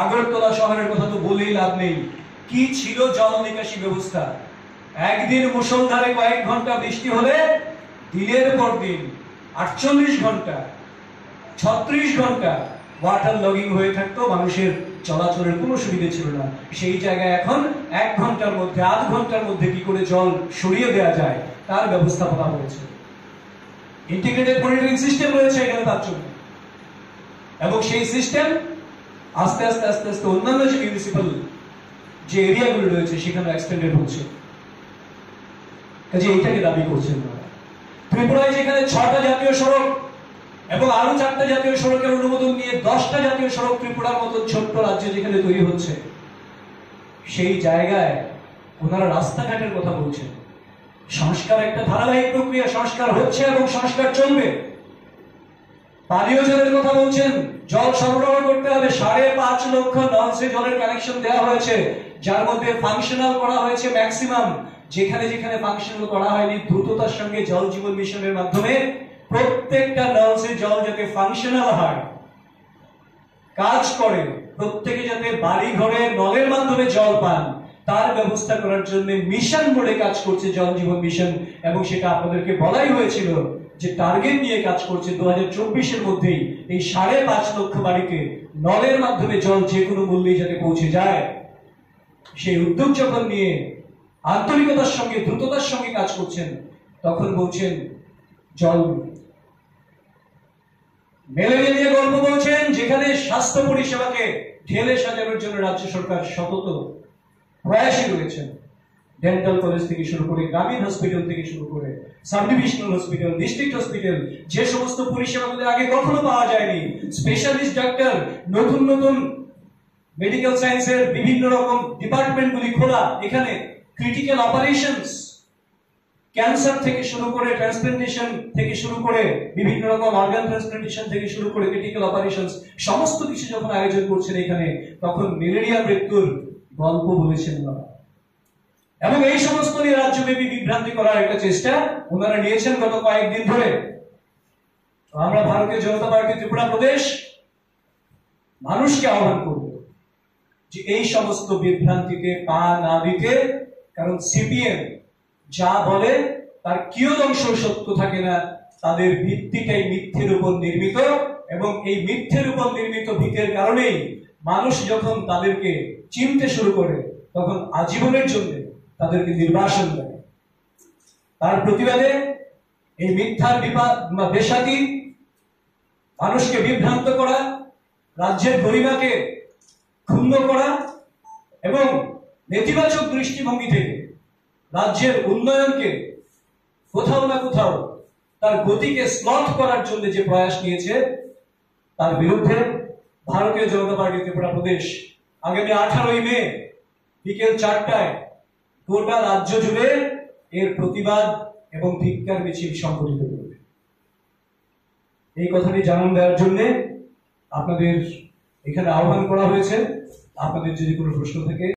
আগরতলা শহরের কথা তো বলেই লাভ নেই। কি ছিল জল নিকাশি ব্যবস্থা! একদিন মুষলধারে কয়েক ঘন্টা বৃষ্টি হলে দিনের পর দিন 48 ঘন্টা 36 ঘন্টা ওয়াটার লগিং হয়ে থাকতো, মানুষের চলাচলের কোনো সুবিধা ছিল না। সেই জায়গায় এখন 1 ঘন্টার মধ্যে, আধ ঘন্টার মধ্যে কি করে জল সরিয়ে দেওয়া যায় তার ব্যবস্থাপনা হয়েছে। ইন্টিগ্রেটেড মনিটরিং সিস্টেম রয়েছে এখানে তার জন্য, এবং সেই সিস্টেম আস্তে আস্তে আস্তে আস্তে অন্যান্য যে মিউনিসিপাল যে এরিয়াগুলো রয়েছে সেখানে এক্সটেন্ডেড হচ্ছে। কাজে এইটাকে দাবি করছেন না। ত্রিপুরায় যেখানে 6টা জাতীয় সড়ক এবং আরো 4টা জাতীয় সড়কের অনুমোদন নিয়ে 10টা জাতীয় সড়ক ত্রিপুরার মতো ছোট্ট রাজ্যে যেখানে তৈরি হচ্ছে, সেই জায়গায় ওনারা রাস্তাঘাটের কথা বলছেন। সংস্কার একটা ধারাবাহিক প্রক্রিয়া, সংস্কার হচ্ছে এবং সংস্কার চলবে। পানীয় জলের কথা বলছেন, জল সরবরাহ করতে হবে। 5.5 লক্ষ নলসে জলের কানেকশন দেওয়া হয়েছে, যার মধ্যে ফাংশনাল করা হয়েছে ম্যাক্সিমাম। যেখানে যেখানে ফাংশনাল করা হয়নি, দ্রুততার সঙ্গে জল জীবন মিশনের মাধ্যমে প্রত্যেকটা নলসে জল যাতে ফাংশনাল হয়, কাজ করে, প্রত্যেকে যাতে বাড়ি ঘরে নলের মাধ্যমে জল পান, তার ব্যবস্থা করার জন্য মিশন মোডে কাজ করছে জল জীবন মিশন। এবং সেটা আপনাদেরকে বলাই হয়েছিল যে টার্গেট নিয়ে কাজ করছে 2024-এর মধ্যেই এই 5.5 লক্ষ বাড়িতে নলের মাধ্যমে জল যে কোনো মূল্যে যাতে পৌঁছে যায়। সেই উদ্যোগ যখন নিয়ে আন্তরিকতার সঙ্গে, দ্রুততার সঙ্গে কাজ করছেন, তখন বলছেন জল। ম্যালেরিয়া নিয়ে গল্প বলছেন, যেখানে স্বাস্থ্য পরিষেবাকে ঢেলে সাজানোর জন্য রাজ্য সরকার সতত প্রয়াসী রয়েছেন। ডেন্টাল কলেজ থেকে শুরু করে, গ্রামীণ হসপিটাল থেকে শুরু করে, sub divisional hospital, district hospital, যে সমস্ত পরিষেবাগুলো আগে কখনো পাওয়া যায়নি, স্পেশালিস্ট ডাক্তার, নতুন নতুন মেডিকেল সায়েন্সের বিভিন্ন রকম ডিপার্টমেন্টগুলি খোলা। এখানে ক্রিটিক্যাল অপারেশনস, ক্যান্সার থেকে শুরু করে, ট্রান্সপ্লান্টেশন থেকে শুরু করে, বিভিন্ন রকম অর্গান ট্রান্সপ্লান্টেশন থেকে শুরু করে ক্রিটিক্যাল অপারেশনস, সমস্ত কিছু যখন আয়োজন করছেন এখানে, তখন ম্যালেরিয়া মৃত্যুর গল্প বলেছেন না। এবং এই সমস্ত নিয়ে রাজ্যব্যাপী বিভ্রান্তি করার একটা চেষ্টা ওনারা নিয়েছেন গত কয়েকদিন ধরে। আমরা ভারতীয় জনতা পার্টি ত্রিপুরা প্রদেশ মানুষকে আহ্বান করব যে এই সমস্ত বিভ্রান্তিতে পা না দিতে। কারণ সিপিএম যা বলে তার কিয়দংশ সত্য থাকে না, তাদের ভিত্তিটাই মিথ্যের উপর নির্মিত, এবং এই মিথ্যের উপর নির্মিত ভিতের কারণেই মানুষ যখন তাদেরকে চিনতে শুরু করে, তখন আজীবনের জন্য তাদেরকে নির্বাসন দেয়। তার প্রতিবাদে এই মিথ্যার বেসাতি মানুষকে বিভ্রান্ত করা, রাজ্যের গরিমাকে ক্ষুণ্ণ করা এবং নেতিবাচক দৃষ্টিভঙ্গি থেকে রাজ্যের উন্নয়নকে কোথাও না কোথাও তার গতিকে স্লথ করার জন্য যে প্রয়াস নিয়েছে, তার বিরুদ্ধে ভারতীয় জনতা পার্টি ত্রিপুরা প্রদেশ আগামী 18ই মে বিকেল 4টায় গোটা রাজ্য জুড়ে এর প্রতিবাদ এবং ধিক্কার মিছিল সংগঠিত করবে। এই কথাটি জানান দেওয়ার জন্য আপনাদের এখানে আহ্বান করা হয়েছে। আপনাদের যদি কোনো প্রশ্ন থাকে